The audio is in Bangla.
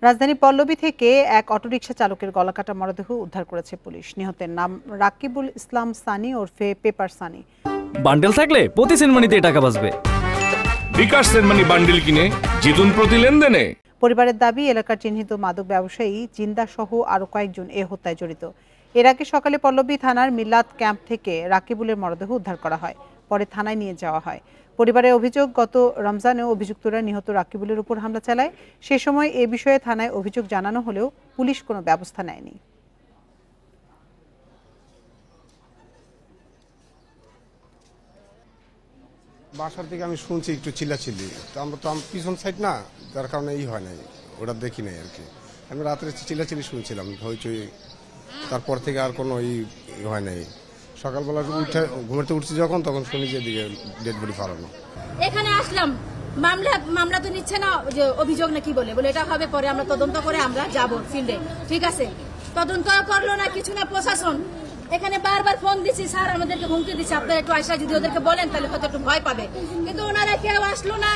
রাজধানী পল্লবী থেকে এক অটোরিকশা চালকের গলাকাটা মরদেহ উদ্ধার করেছে পুলিশ। নিহতের নাম রাকিবুল ইসলাম সানি ওরফে পেপার সানি। বান্ডেল থাকলে প্রতি সেনমানিতে টাকা বাঁচবে। বিকাশ সেনমানি বান্ডেল কিনে জিতুন প্রতি লেনদেনে। পরিবারের দাবি, এলাকার চিহ্নিত মাদক ব্যবসায়ী জিন্দা সহ আরো কয়েকজন এ হত্যায় জড়িত। এর আগে সকালে পল্লবী থানার মিলাদ ক্যাম্প থেকে রাকিবুলের মরদেহ উদ্ধার করা হয়, পরে থানায় নিয়ে যাওয়া হয়। পরিবারের অভিযোগ, গত রমজানেও অভিযুক্তরা নিহত রাকিবুলের উপর হামলা চালায়। সে সময় এ বিষয়ে থানায় অভিযোগ জানানো হলেও পুলিশ কোনো ব্যবস্থা নেয়নি। বাসার থেকে আমি শুনছি একটু চিল্লাচিল্লি, তো আমরা পিছন সাইড না, যার কারণে হয় নাই, ওটা দেখি নাই আর কি। আমি রাত্রে চিল্লাচিল্লি শুনছিলাম, হইচই, তারপর থেকে আর কোনো হয় নাই। সকালবেলা ঘুমাতে উঠছি যখন, তখন শুনি যে এদিকে ডেড বডি ফালানো। এখানে আসলাম, মামলা তো নিচ্ছে না, যে অভিযোগ না কি বলে এটা হবে, পরে আমরা তদন্ত করে আমরা যাব ফিল্ডে। ঠিক আছে, তদন্ত করলো না, কিছু না প্রশাসন। এখানে বারবার ফোন দিচ্ছি, স্যার আমাদেরকে হুমকি দিচ্ছে, আপনারা একটু আয়সা যদি ওদেরকে বলেন তাহলে হয়তো একটু ভয় পাবে, কিন্তু ওনারা কেউ আসলো না।